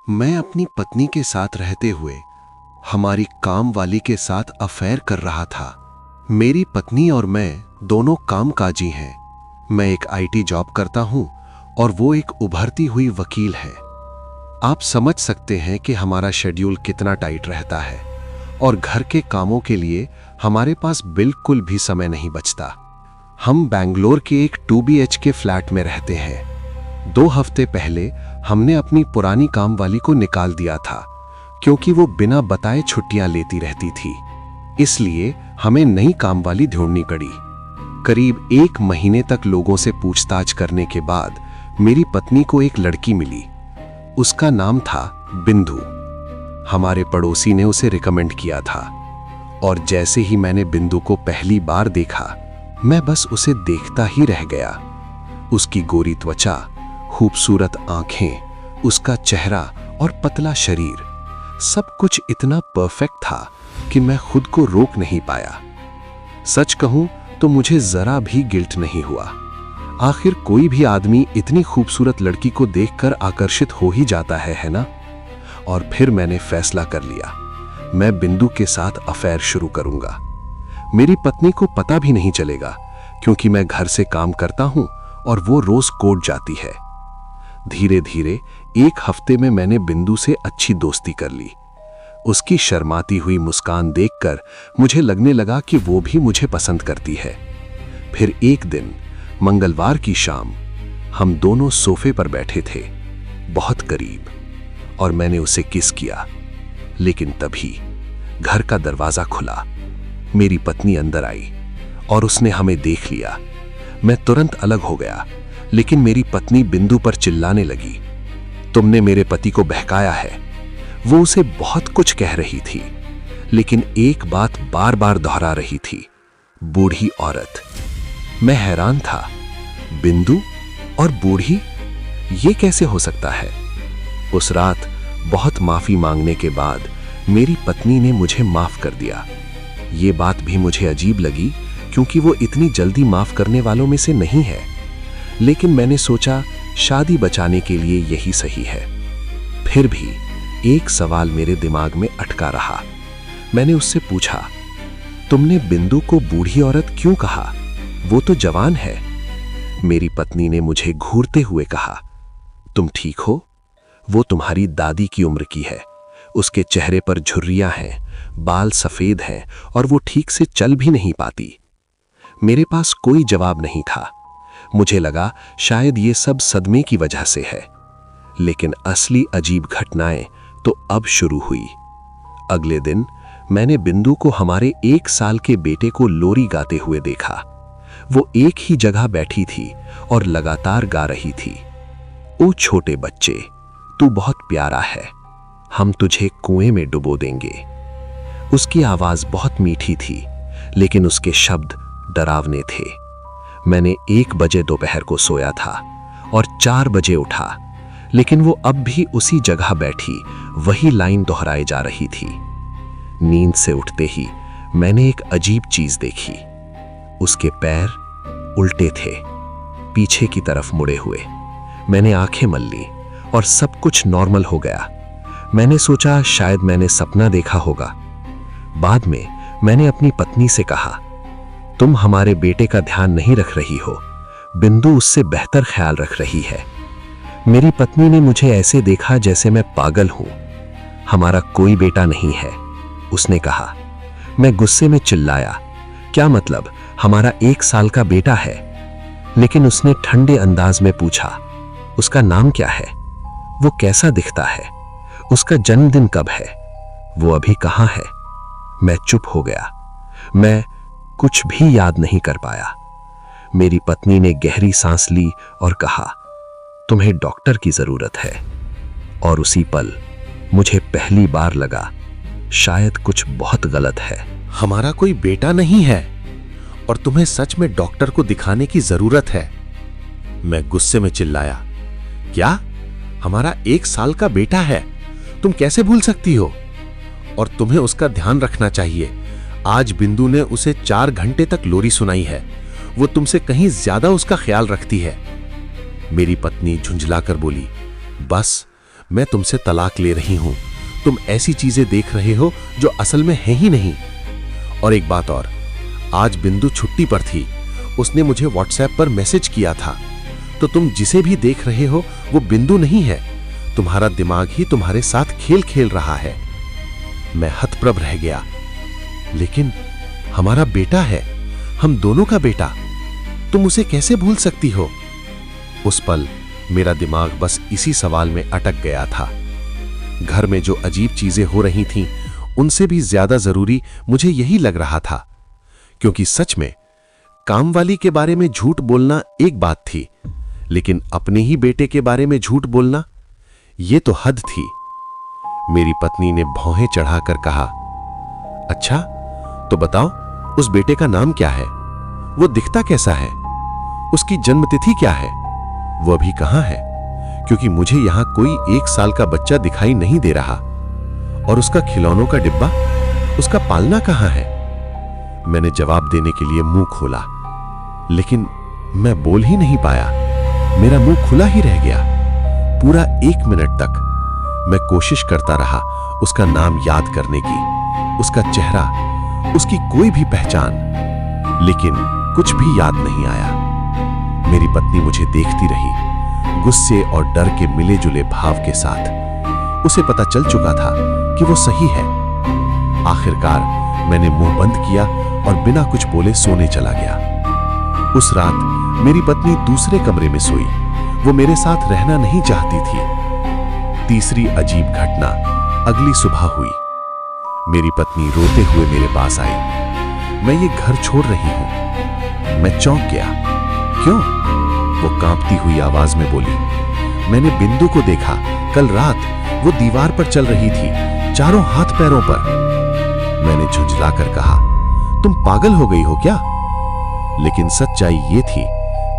मैं अपनी पत्नी के साथ रहते हुए हमारी काम वाली के साथ अफेयर कर रहा था। मेरी पत्नी और मैं दोनों कामकाजी हैं। मैं एक आईटी जॉब करता हूं और वो एक उभरती हुई वकील है। आप समझ सकते हैं कि हमारा शेड्यूल कितना टाइट रहता है और घर के कामों के लिए हमारे पास बिल्कुल भी समय नहीं बचता। हम बेंगलोर के एक 2 BHK फ्लैट में रहते हैं। 2 हफ्ते पहले हमने अपनी पुरानी काम वाली को निकाल दिया था क्योंकि वो बिना बताए छुट्टियां लेती रहती थी। इसलिए हमें नई काम वाली ढूंढनी पड़ी। करीब 1 महीने तक लोगों से पूछताछ करने के बाद मेरी पत्नी को एक लड़की मिली। उसका नाम था बिंदु। हमारे पड़ोसी ने उसे रिकमेंड किया था और जैसे ही मैंने बिंदु को पहली बार देखा, मैं बस उसे देखता ही रह गया। उसकी गोरी त्वचा, खूबसूरत आंखें, उसका चेहरा और पतला शरीर, सब कुछ इतना परफेक्ट था कि मैं खुद को रोक नहीं पाया। सच कहूं तो मुझे जरा भी गिल्ट नहीं हुआ। आखिर कोई भी आदमी इतनी खूबसूरत लड़की को देखकर आकर्षित हो ही जाता है ना? और फिर मैंने फैसला कर लिया, मैं बिंदु के साथ अफेयर शुरू करूंगा। मेरी पत्नी को पता भी नहीं चलेगा क्योंकि मैं घर से काम करता हूं और वो रोज कोर्ट जाती है। धीरे धीरे 1 हफ्ते में मैंने बिंदु से अच्छी दोस्ती कर ली। उसकी शर्माती हुई मुस्कान देखकर मुझे लगने लगा कि वो भी मुझे पसंद करती है। फिर एक दिन मंगलवार की शाम हम दोनों सोफे पर बैठे थे, बहुत करीब, और मैंने उसे किस किया। लेकिन तभी घर का दरवाजा खुला। मेरी पत्नी अंदर आई और उसने हमें देख लिया। मैं तुरंत अलग हो गया, लेकिन मेरी पत्नी बिंदु पर चिल्लाने लगी, तुमने मेरे पति को बहकाया है। वो उसे बहुत कुछ कह रही थी, लेकिन एक बात बार बार दोहरा रही थी, बूढ़ी औरत। मैं हैरान था, बिंदु और बूढ़ी, ये कैसे हो सकता है? उस रात बहुत माफी मांगने के बाद मेरी पत्नी ने मुझे माफ कर दिया। ये बात भी मुझे अजीब लगी क्योंकि वो इतनी जल्दी माफ करने वालों में से नहीं है, लेकिन मैंने सोचा शादी बचाने के लिए यही सही है। फिर भी एक सवाल मेरे दिमाग में अटका रहा। मैंने उससे पूछा, तुमने बिंदु को बूढ़ी औरत क्यों कहा? वो तो जवान है। मेरी पत्नी ने मुझे घूरते हुए कहा, तुम ठीक हो? वो तुम्हारी दादी की उम्र की है। उसके चेहरे पर झुर्रियां हैं, बाल सफेद हैं और वो ठीक से चल भी नहीं पाती। मेरे पास कोई जवाब नहीं था। मुझे लगा शायद ये सब सदमे की वजह से है, लेकिन असली अजीब घटनाएं तो अब शुरू हुई। अगले दिन मैंने बिंदु को हमारे 1 साल के बेटे को लोरी गाते हुए देखा। वो एक ही जगह बैठी थी और लगातार गा रही थी, ओ छोटे बच्चे, तू बहुत प्यारा है, हम तुझे कुएं में डुबो देंगे। उसकी आवाज बहुत मीठी थी, लेकिन उसके शब्द डरावने थे। मैंने 1 बजे दोपहर को सोया था और 4 बजे उठा, लेकिन वो अब भी उसी जगह बैठी वही लाइन दोहराई जा रही थी। नींद से उठते ही मैंने एक अजीब चीज देखी। उसके पैर उल्टे थे, पीछे की तरफ मुड़े हुए। मैंने आंखें मल ली और सब कुछ नॉर्मल हो गया। मैंने सोचा शायद मैंने सपना देखा होगा। बाद में मैंने अपनी पत्नी से कहा, तुम हमारे बेटे का ध्यान नहीं रख रही हो, बिंदु उससे बेहतर ख्याल रख रही है। मेरी पत्नी ने मुझे ऐसे देखा जैसे मैं पागल हूं। हमारा कोई बेटा नहीं है, उसने कहा। मैं गुस्से में चिल्लाया, क्या मतलब, हमारा 1 साल का बेटा है? लेकिन उसने ठंडे अंदाज में पूछा, उसका नाम क्या है? वो कैसा दिखता है? उसका जन्मदिन कब है? वो अभी कहां है? मैं चुप हो गया। मैं कुछ भी याद नहीं कर पाया। मेरी पत्नी ने गहरी सांस ली और कहा, तुम्हें डॉक्टर की जरूरत है। और उसी पल मुझे पहली बार लगा शायद कुछ बहुत गलत है। हमारा कोई बेटा नहीं है और तुम्हें सच में डॉक्टर को दिखाने की जरूरत है। मैं गुस्से में चिल्लाया, क्या? हमारा 1 साल का बेटा है, तुम कैसे भूल सकती हो? और तुम्हें उसका ध्यान रखना चाहिए। आज बिंदु ने उसे 4 घंटे तक लोरी सुनाई है। वो तुमसे कहीं ज्यादा उसका ख्याल रखती है। मेरी पत्नी झुंझलाकर बोली, बस मैं तुमसे तलाक ले रही हूं। तुम ऐसी चीजें देख रहे हो जो असल में है ही नहीं। और एक बात और, आज बिंदु छुट्टी पर थी। उसने मुझे व्हाट्सएप पर मैसेज किया था। तो तुम जिसे भी देख रहे हो वो बिंदु नहीं है। तुम्हारा दिमाग ही तुम्हारे साथ खेल खेल रहा है। मैं हतप्रभ रह गया। लेकिन हमारा बेटा है, हम दोनों का बेटा। तुम उसे कैसे भूल सकती हो? उस पल मेरा दिमाग बस इसी सवाल में अटक गया था। घर में जो अजीब चीजें हो रही थीं, उनसे भी ज्यादा जरूरी मुझे यही लग रहा था। क्योंकि सच में कामवाली के बारे में झूठ बोलना एक बात थी, लेकिन अपने ही बेटे के बारे में झूठ बोलना, यह तो हद थी। मेरी पत्नी ने भौहें चढ़ाकर कहा, अच्छा तो बताओ उस बेटे का नाम क्या है? वो दिखता कैसा है? उसकी जन्मतिथि क्या है? वो अभी कहां है? क्योंकि मुझे यहां कोई 1 साल का बच्चा दिखाई नहीं दे रहा। और उसका खिलौनों का डिब्बा, उसका पालना कहां है? मैंने जवाब देने के लिए मुंह खोला, लेकिन मैं बोल ही नहीं पाया। मेरा मुंह खुला ही रह गया। पूरा 1 मिनट तक मैं कोशिश करता रहा उसका नाम याद करने की, उसका चेहरा, उसकी कोई भी पहचान, लेकिन कुछ भी याद नहीं आया। मेरी पत्नी मुझे देखती रही, गुस्से और डर के मिले जुले भाव के साथ। उसे पता चल चुका था कि वो सही है। आखिरकार मैंने मुंह बंद किया और बिना कुछ बोले सोने चला गया। उस रात मेरी पत्नी दूसरे कमरे में सोई। वो मेरे साथ रहना नहीं चाहती थी। तीसरी अजीब घटना अगली सुबह हुई। मेरी पत्नी रोते हुए मेरे पास आई। मैं ये घर छोड़ रही हूं। मैं चौंक गया। क्यों? वो कांपती हुई आवाज में बोली, मैंने बिंदु को देखा कल रात। वो दीवार पर चल रही थी, चारों हाथ पैरों पर। मैंने झुंझलाकर कहा, तुम पागल हो गई हो क्या? लेकिन सच्चाई ये थी,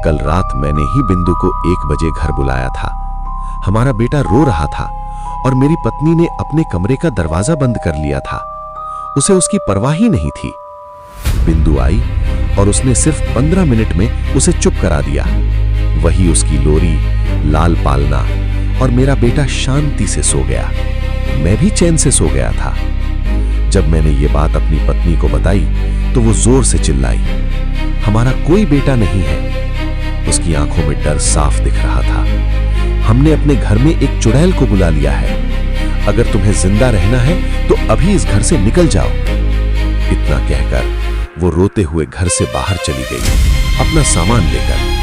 कल रात मैंने ही बिंदु को 1 बजे घर बुलाया था। हमारा बेटा रो रहा था और मेरी पत्नी ने अपने कमरे का दरवाजा बंद कर लिया था। उसे उसकी परवाह ही नहीं थी। बिंदु आई और उसने सिर्फ 15 मिनट में उसे चुप करा दिया। वही उसकी लोरी, लाल पालना और मेरा बेटा शांति से सो गया। मैं भी चैन से सो गया था। जब मैंने ये बात अपनी पत्नी को बताई तो वो जोर से चिल्लाई, हमारा कोई बेटा नहीं है। उसकी आंखों में डर साफ दिख रहा था। हमने अपने घर में एक चुड़ैल को बुला लिया है। अगर तुम्हें जिंदा रहना है तो अभी इस घर से निकल जाओ। इतना कहकर वो रोते हुए घर से बाहर चली गई, अपना सामान लेकर।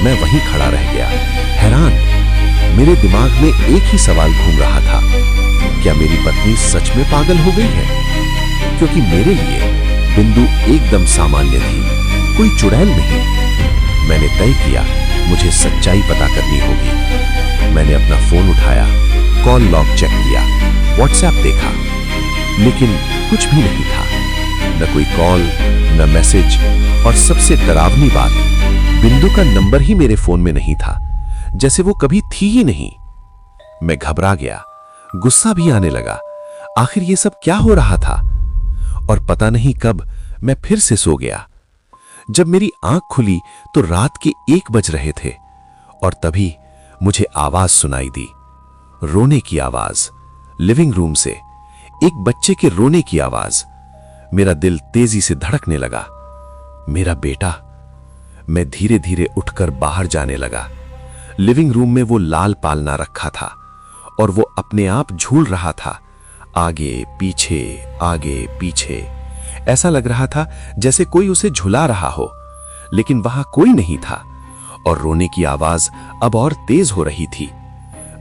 मैं वहीं खड़ा रह गया, हैरान। मेरे दिमाग में एक ही सवाल घूम रहा था, क्या मेरी पत्नी सच में पागल हो गई है? क्योंकि मेरे लिए बिंदु एकदम सामान्य थी, कोई चुड़ैल नहीं। मैंने तय किया मुझे सच्चाई पता करनी होगी। मैंने अपना फोन उठाया, कॉल लॉग चेक किया, व्हाट्सएप देखा, लेकिन कुछ भी नहीं था। न कोई कॉल, न मैसेज, और सबसे डरावनी बात, बिंदु का नंबर ही मेरे फोन में नहीं था, जैसे वो कभी थी ही नहीं। मैं घबरा गया, गुस्सा भी आने लगा। आखिर ये सब क्या हो रहा था? और पता नहीं कब मैं फिर से सो गया। जब मेरी आंख खुली तो रात के 1 बज रहे थे और तभी मुझे आवाज सुनाई दी, रोने की आवाज। लिविंग रूम से एक बच्चे के रोने की आवाज। मेरा दिल तेजी से धड़कने लगा। मेरा बेटा। मैं धीरे धीरे उठकर बाहर जाने लगा। लिविंग रूम में वो लाल पालना रखा था और वो अपने आप झूल रहा था, आगे पीछे, आगे पीछे। ऐसा लग रहा था जैसे कोई उसे झुला रहा हो, लेकिन वहां कोई नहीं था और रोने की आवाज अब और तेज हो रही थी।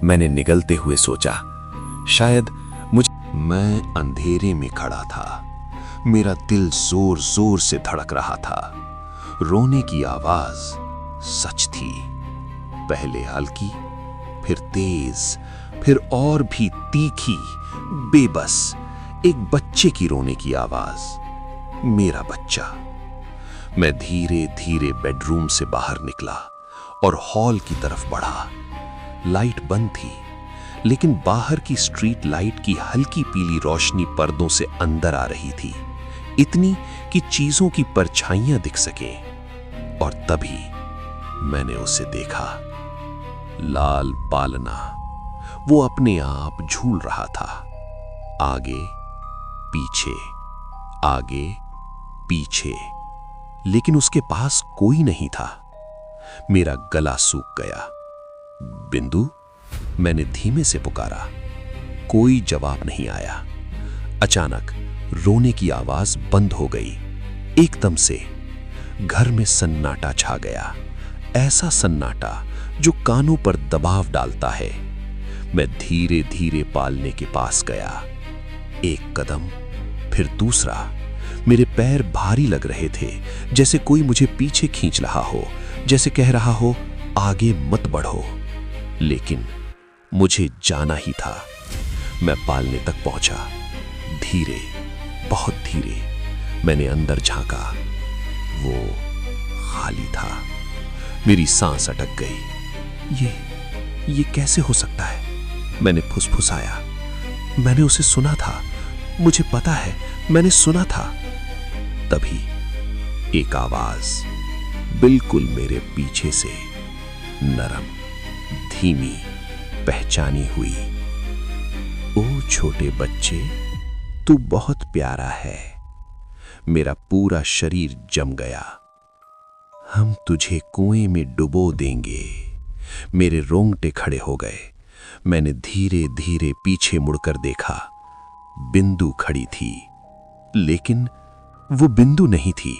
मैंने निगलते हुए सोचा, शायद मुझे। मैं अंधेरे में खड़ा था। मेरा दिल जोर जोर से धड़क रहा था। रोने की आवाज सच थी। पहले हल्की, फिर तेज, फिर और भी तीखी, बेबस, एक बच्चे की रोने की आवाज। मेरा बच्चा। मैं धीरे धीरे बेडरूम से बाहर निकला और हॉल की तरफ बढ़ा। लाइट बंद थी, लेकिन बाहर की स्ट्रीट लाइट की हल्की पीली रोशनी पर्दों से अंदर आ रही थी, इतनी कि चीजों की परछाइयां दिख सकें। और तभी मैंने उसे देखा, लाल पालना। वो अपने आप झूल रहा था, आगे पीछे, आगे पीछे, लेकिन उसके पास कोई नहीं था। मेरा गला सूख गया। बिंदु, मैंने धीमे से पुकारा। कोई जवाब नहीं आया। अचानक रोने की आवाज बंद हो गई। एकदम से घर में सन्नाटा छा गया, ऐसा सन्नाटा जो कानों पर दबाव डालता है। मैं धीरे धीरे पालने के पास गया। एक कदम, फिर दूसरा। मेरे पैर भारी लग रहे थे, जैसे कोई मुझे पीछे खींच रहा हो, जैसे कह रहा हो आगे मत बढ़ो। लेकिन मुझे जाना ही था। मैं पालने तक पहुंचा। धीरे, बहुत धीरे मैंने अंदर झांका। वो खाली था। मेरी सांस अटक गई। ये कैसे हो सकता है? मैंने फुसफुसाया। मैंने उसे सुना था, मुझे पता है, मैंने सुना था। तभी एक आवाज बिल्कुल मेरे पीछे से, नरम, धीमी, पहचानी हुई। ओ छोटे बच्चे, तू बहुत प्यारा है। मेरा पूरा शरीर जम गया। हम तुझे कुएं में डुबो देंगे। मेरे रोंगटे खड़े हो गए। मैंने धीरे धीरे पीछे मुड़कर देखा। बिंदु खड़ी थी, लेकिन वो बिंदु नहीं थी।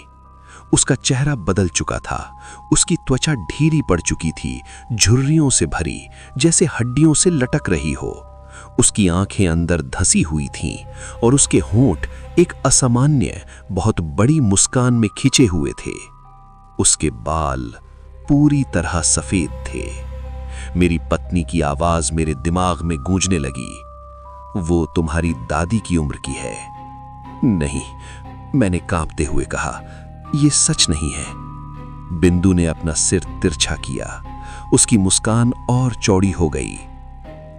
उसका चेहरा बदल चुका था। उसकी त्वचा ढीली पड़ चुकी थी, झुर्रियों से भरी, जैसे हड्डियों से लटक रही हो। उसकी आंखें अंदर धसी हुई थीं और उसके होंठ एक असामान्य, बहुत बड़ी मुस्कान में खिंचे हुए थे। उसके बाल पूरी तरह सफेद थे। मेरी पत्नी की आवाज मेरे दिमाग में गूंजने लगी। वो तुम्हारी दादी की उम्र की है। नहीं, मैंने कांपते हुए कहा, यह सच नहीं है। बिंदु ने अपना सिर तिरछा किया। उसकी मुस्कान और चौड़ी हो गई।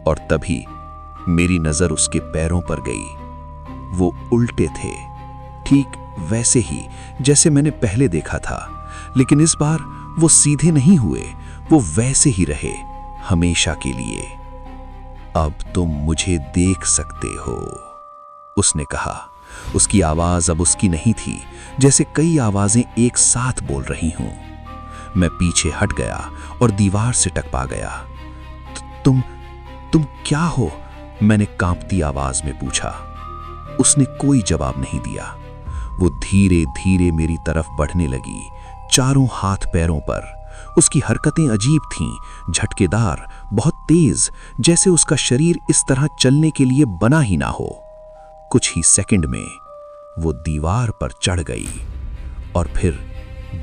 और तभी मेरी नजर उसके पैरों पर गई। वो उल्टे थे, ठीक वैसे ही जैसे मैंने पहले देखा था, लेकिन इस बार वो सीधे नहीं हुए। वो वैसे ही रहे, हमेशा के लिए। अब तुम मुझे देख सकते हो, उसने कहा। उसकी आवाज अब उसकी नहीं थी, जैसे कई आवाजें एक साथ बोल रही हों। मैं पीछे हट गया और दीवार से टकरा गया। तुम क्या हो? मैंने कांपती आवाज में पूछा। उसने कोई जवाब नहीं दिया। वो धीरे धीरे मेरी तरफ बढ़ने लगी, चारों हाथ पैरों पर। उसकी हरकतें अजीब थीं, झटकेदार, बहुत तेज, जैसे उसका शरीर इस तरह चलने के लिए बना ही ना हो। कुछ ही सेकंड में वो दीवार पर चढ़ गई और फिर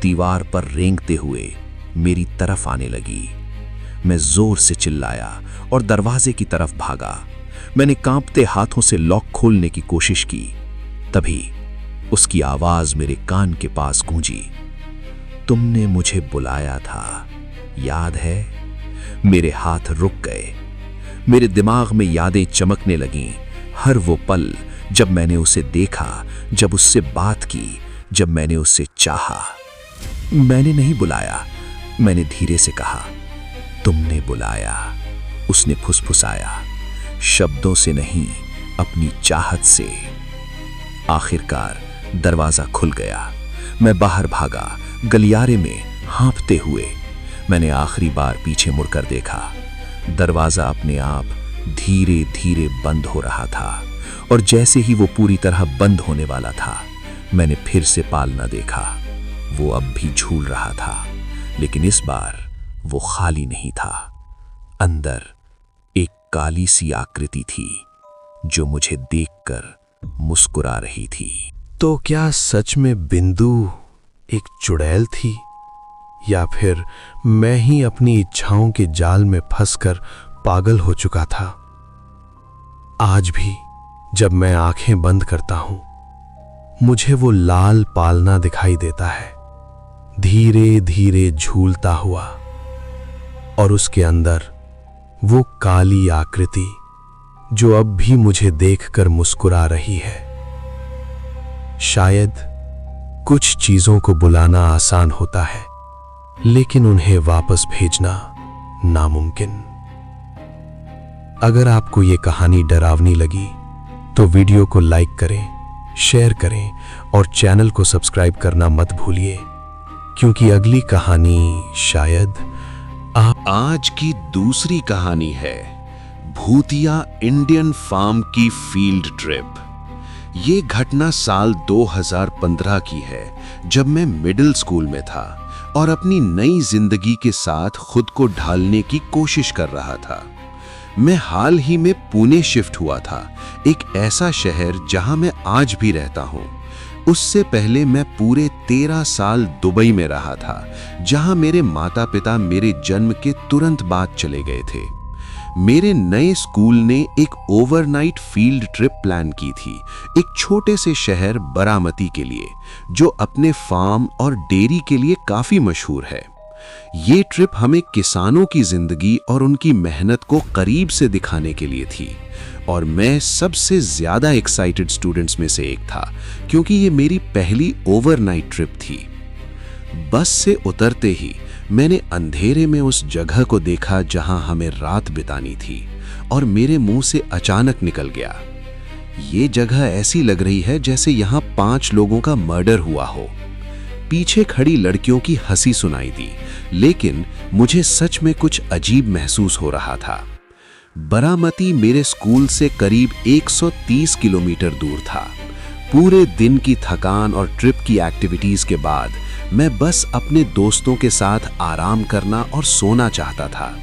दीवार पर रेंगते हुए मेरी तरफ आने लगी। मैं जोर से चिल्लाया और दरवाजे की तरफ भागा। मैंने कांपते हाथों से लॉक खोलने की कोशिश की। तभी उसकी आवाज मेरे कान के पास गूंजी। तुमने मुझे बुलाया था, याद है? मेरे हाथ रुक गए। मेरे दिमाग में यादें चमकने लगीं। हर वो पल जब मैंने उसे देखा, जब उससे बात की, जब मैंने उससे चाहा। मैंने नहीं बुलाया, मैंने धीरे से कहा। तुमने बुलाया, उसने फुसफुसाया, शब्दों से नहीं, अपनी चाहत से। आखिरकार दरवाजा खुल गया। मैं बाहर भागा, गलियारे में हाँफते हुए। मैंने आखिरी बार पीछे मुड़कर देखा। दरवाजा अपने आप धीरे धीरे बंद हो रहा था और जैसे ही वो पूरी तरह बंद होने वाला था, मैंने फिर से पालना देखा। वो अब भी झूल रहा था, लेकिन इस बार वो खाली नहीं था। अंदर एक काली सी आकृति थी जो मुझे देखकर मुस्कुरा रही थी। तो क्या सच में बिंदु एक चुड़ैल थी, या फिर मैं ही अपनी इच्छाओं के जाल में फंसकर पागल हो चुका था? आज भी जब मैं आंखें बंद करता हूं, मुझे वो लाल पालना दिखाई देता है, धीरे धीरे झूलता हुआ, और उसके अंदर वो काली आकृति जो अब भी मुझे देखकर मुस्कुरा रही है। शायद कुछ चीजों को बुलाना आसान होता है, लेकिन उन्हें वापस भेजना नामुमकिन। अगर आपको ये कहानी डरावनी लगी तो वीडियो को लाइक करें, शेयर करें और चैनल को सब्सक्राइब करना मत भूलिए, क्योंकि अगली कहानी शायद आज की दूसरी कहानी है भूतिया इंडियन फार्म की फील्ड ट्रिप। ये घटना साल 2015 की है, जब मैं मिडिल स्कूल में था और अपनी नई जिंदगी के साथ खुद को ढालने की कोशिश कर रहा था। मैं हाल ही में पुणे शिफ्ट हुआ था, एक ऐसा शहर जहां मैं आज भी रहता हूं। उससे पहले मैं पूरे 13 साल दुबई में रहा था, जहां मेरे माता पिता मेरे जन्म के तुरंत बाद चले गए थे। मेरे नए स्कूल ने एक ओवरनाइट फील्ड ट्रिप प्लान की थी, एक छोटे से शहर बारामती के लिए, जो अपने फार्म और डेयरी के लिए काफी मशहूर है। ये ट्रिप हमें किसानों की जिंदगी और उनकी मेहनत को करीब से दिखाने के लिए थी, और मैं सबसे ज्यादा एक्साइटेड स्टूडेंट्स में से एक था, क्योंकि ये मेरी पहली ओवरनाइट ट्रिप थी। बस से उतरते ही मैंने अंधेरे में उस जगह को देखा जहां हमें रात बितानी थी, और मेरे मुंह से अचानक निकल गया, ये जगह ऐसी लग रही है जैसे यहां 5 लोगों का मर्डर हुआ हो। पीछे खड़ी लड़कियों की हंसी सुनाई दी, लेकिन मुझे सच में कुछ अजीब महसूस हो रहा था। बारामती मेरे स्कूल से करीब 130 किलोमीटर दूर था। पूरे दिन की थकान और ट्रिप की एक्टिविटीज के बाद मैं बस अपने दोस्तों के साथ आराम करना और सोना चाहता था,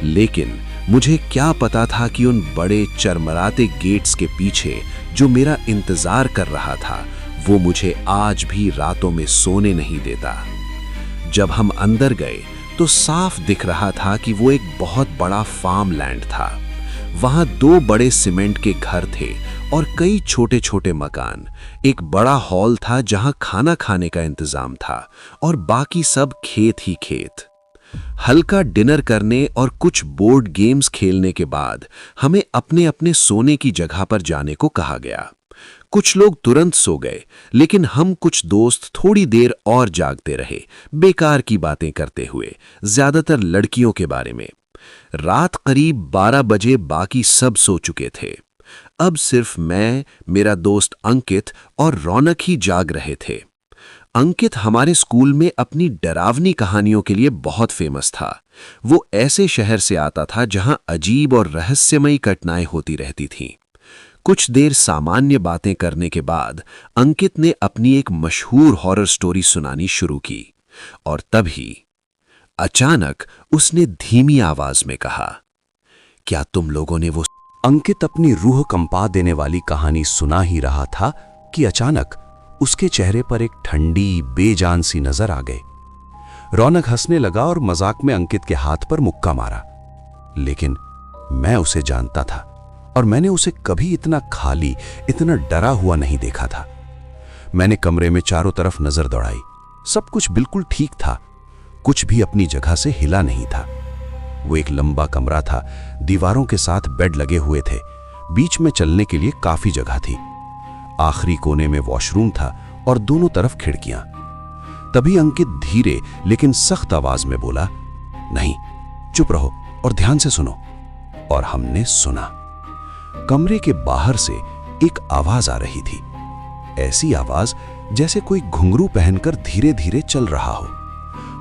लेकिन मुझे क्या पता था कि उन बड़े चरमराते गेट्स के पीछे जो मेरा इंतजार कर रहा था, वो मुझे आज भी रातों में सोने नहीं देता। जब हम अंदर गए तो साफ दिख रहा था कि वो एक बहुत बड़ा फार्म लैंड था। वहां 2 बड़े सीमेंट के घर थे और कई छोटे छोटे मकान। एक बड़ा हॉल था जहां खाना खाने का इंतजाम था, और बाकी सब खेत ही खेत। हल्का डिनर करने और कुछ बोर्ड गेम्स खेलने के बाद हमें अपने अपने सोने की जगह पर जाने को कहा गया। कुछ लोग तुरंत सो गए, लेकिन हम कुछ दोस्त थोड़ी देर और जागते रहे, बेकार की बातें करते हुए, ज्यादातर लड़कियों के बारे में। रात करीब 12 बजे बाकी सब सो चुके थे। अब सिर्फ मैं, मेरा दोस्त अंकित और रौनक ही जाग रहे थे। अंकित हमारे स्कूल में अपनी डरावनी कहानियों के लिए बहुत फेमस था। वो ऐसे शहर से आता था जहां अजीब और रहस्यमयी घटनाएं होती रहती थीं। कुछ देर सामान्य बातें करने के बाद अंकित ने अपनी एक मशहूर हॉरर स्टोरी सुनानी शुरू की, और तभी अचानक उसने धीमी आवाज में कहा, क्या तुम लोगों ने वो। अंकित अपनी रूह कंपा देने वाली कहानी सुना ही रहा था कि अचानक उसके चेहरे पर एक ठंडी बेजान सी नजर आ गई। रौनक हंसने लगा और मजाक में अंकित के हाथ पर मुक्का मारा, लेकिन मैं उसे जानता था और मैंने उसे कभी इतना खाली, इतना डरा हुआ नहीं देखा था। मैंने कमरे में चारों तरफ नजर दौड़ाई। सब कुछ बिल्कुल ठीक था, कुछ भी अपनी जगह से हिला नहीं था। वो एक लंबा कमरा था, दीवारों के साथ बेड लगे हुए थे, बीच में चलने के लिए काफी जगह थी। आखिरी कोने में वॉशरूम था और दोनों तरफ खिड़कियां। तभी अंकित धीरे लेकिन सख्त आवाज में बोला, नहीं, चुप रहो और ध्यान से सुनो। और हमने सुना। कमरे के बाहर से एक आवाज आ रही थी, ऐसी आवाज जैसे कोई घुंघरू पहनकर धीरे धीरे चल रहा हो।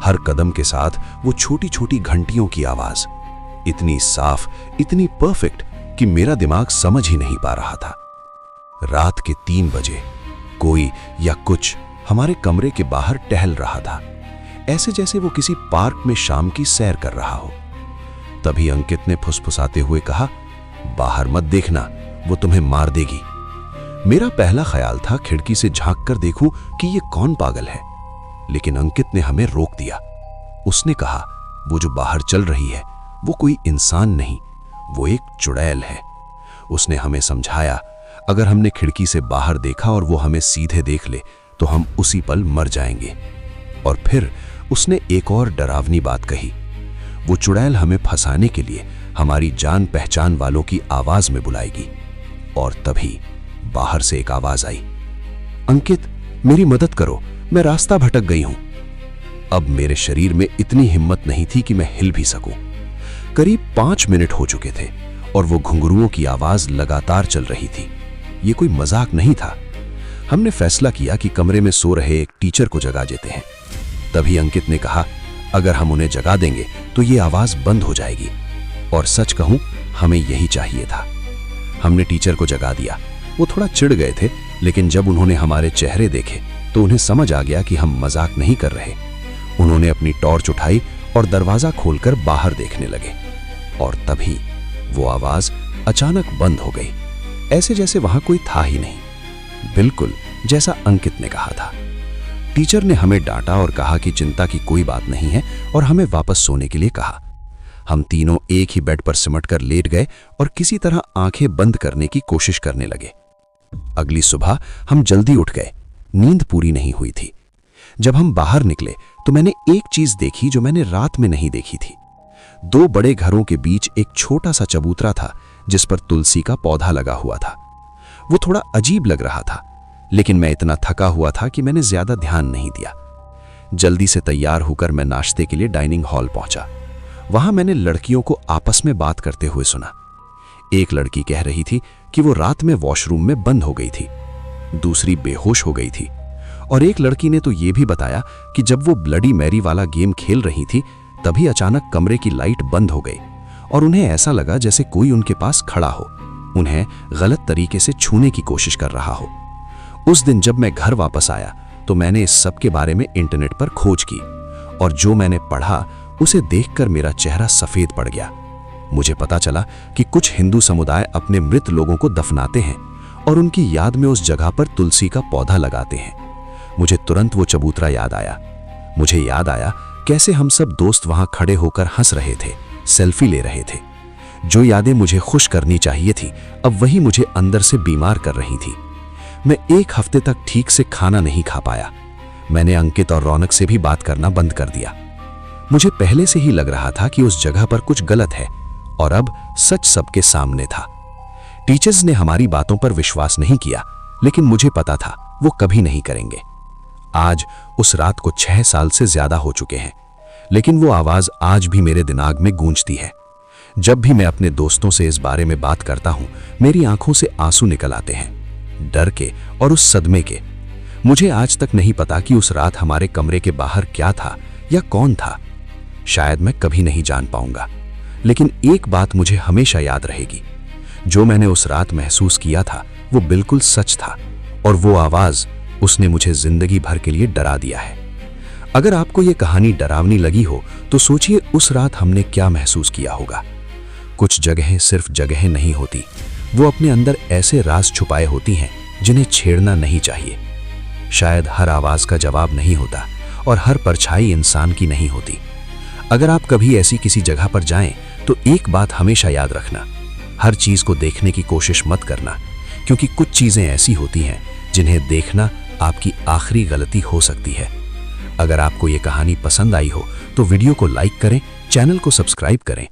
हर कदम के साथ वो छोटी छोटी घंटियों की आवाज, इतनी साफ, इतनी परफेक्ट कि मेरा दिमाग समझ ही नहीं पा रहा था। रात के 3 बजे कोई या कुछ हमारे कमरे के बाहर टहल रहा था, ऐसे जैसे वो किसी पार्क में शाम की सैर कर रहा हो। तभी अंकित ने फुसफुसाते हुए कहा, बाहर मत देखना, वो तुम्हें मार देगी। मेरा पहला ख्याल था खिड़की से झांक कर देखूं कि ये कौन पागल है, लेकिन अंकित ने हमें रोक दिया। उसने कहा, वो जो बाहर चल रही है वो कोई इंसान नहीं, वो एक चुड़ैल है। उसने हमें समझाया, अगर हमने खिड़की से बाहर देखा और वो हमें सीधे देख ले तो हम उसी पल मर जाएंगे। और फिर उसने एक और डरावनी बात कही, वो चुड़ैल हमें फंसाने के लिए हमारी जान पहचान वालों की आवाज में बुलाएगी। और तभी बाहर से एक आवाज आई, अंकित, मेरी मदद करो, मैं रास्ता भटक गई हूं। अब मेरे शरीर में इतनी हिम्मत नहीं थी कि मैं हिल भी सकूं। करीब 5 मिनट हो चुके थे और वो घुंघरुओं की आवाज लगातार चल रही थी। ये कोई मजाक नहीं था। हमने फैसला किया कि कमरे में सो रहे एक टीचर को जगा देते हैं। तभी अंकित ने कहा, अगर हम उन्हें जगा देंगे तो ये आवाज बंद हो जाएगी। और सच कहूं, हमें यही चाहिए था। हमने टीचर को जगा दिया। वो थोड़ा चिढ़ गए थे, लेकिन जब उन्होंने हमारे चेहरे देखे तो उन्हें समझ आ गया कि हम मजाक नहीं कर रहे। उन्होंने अपनी टॉर्च उठाई और दरवाजा खोलकर बाहर देखने लगे। और तभी वो आवाज अचानक बंद हो गई, ऐसे जैसे वहां कोई था ही नहीं, बिल्कुल जैसा अंकित ने कहा था। टीचर ने हमें डांटा और कहा कि चिंता की कोई बात नहीं है और हमें वापस सोने के लिए कहा। हम तीनों एक ही बेड पर सिमटकर लेट गए और किसी तरह आंखें बंद करने की कोशिश करने लगे। अगली सुबह हम जल्दी उठ गए। नींद पूरी नहीं हुई थी। जब हम बाहर निकले तो मैंने एक चीज देखी जो मैंने रात में नहीं देखी थी। 2 बड़े घरों के बीच एक छोटा सा चबूतरा था जिस पर तुलसी का पौधा लगा हुआ था। वो थोड़ा अजीब लग रहा था, लेकिन मैं इतना थका हुआ था कि मैंने ज्यादा ध्यान नहीं दिया। जल्दी से तैयार होकर मैं नाश्ते के लिए डाइनिंग हॉल पहुंचा। वहां मैंने लड़कियों को आपस में बात करते हुए सुना। एक लड़की कह रही थी कि वो रात में वॉशरूम में बंद हो गई थी, दूसरी बेहोश हो गई थी, और एक लड़की ने तो ये भी बताया कि जब वो ब्लडी मैरी वाला गेम खेल रही थी तभी अचानक कमरे की लाइट बंद हो गई और उन्हें ऐसा लगा जैसे कोई उनके पास खड़ा हो, उन्हें गलत तरीके से छूने की कोशिश कर रहा हो। उस दिन जब मैं घर वापस आया तो मैंने इस सब के बारे में इंटरनेट पर खोज की और जो मैंने पढ़ा उसे देखकर मेरा चेहरा सफेद पड़ गया। मुझे पता चला कि कुछ हिंदू समुदाय अपने मृत लोगों को दफनाते हैं और उनकी याद में उस जगह पर तुलसी का पौधा लगाते हैं। मुझे तुरंत वो चबूतरा याद आया। मुझे याद आया कैसे हम सब दोस्त वहां खड़े होकर हंस रहे थे, सेल्फी ले रहे थे। जो यादें मुझे खुश करनी चाहिए थी, अब वही मुझे अंदर से बीमार कर रही थी। मैं 1 हफ्ते तक ठीक से खाना नहीं खा पाया। मैंने अंकित और रौनक से भी बात करना बंद कर दिया। मुझे पहले से ही लग रहा था कि उस जगह पर कुछ गलत है और अब सच सबके सामने था। टीचर्स ने हमारी बातों पर विश्वास नहीं किया, लेकिन मुझे पता था वो कभी नहीं करेंगे। आज उस रात को 6 साल से ज्यादा हो चुके हैं, लेकिन वो आवाज आज भी मेरे दिमाग में गूंजती है। जब भी मैं अपने दोस्तों से इस बारे में बात करता हूं, मेरी आंखों से आंसू निकल आते हैं, डर के और उस सदमे के। मुझे आज तक नहीं पता कि उस रात हमारे कमरे के बाहर क्या था या कौन था। शायद मैं कभी नहीं जान पाऊंगा, लेकिन एक बात मुझे हमेशा याद रहेगी। जो मैंने उस रात महसूस किया था वो बिल्कुल सच था और वो आवाज, उसने मुझे जिंदगी भर के लिए डरा दिया है। अगर आपको ये कहानी डरावनी लगी हो तो सोचिए उस रात हमने क्या महसूस किया होगा। कुछ जगहें सिर्फ जगहें नहीं होती, वो अपने अंदर ऐसे राज छुपाए होती हैं जिन्हें छेड़ना नहीं चाहिए। शायद हर आवाज का जवाब नहीं होता और हर परछाई इंसान की नहीं होती। अगर आप कभी ऐसी किसी जगह पर जाएं तो एक बात हमेशा याद रखना, हर चीज को देखने की कोशिश मत करना, क्योंकि कुछ चीजें ऐसी होती हैं जिन्हें देखना आपकी आखिरी गलती हो सकती है। अगर आपको ये कहानी पसंद आई हो तो वीडियो को लाइक करें, चैनल को सब्सक्राइब करें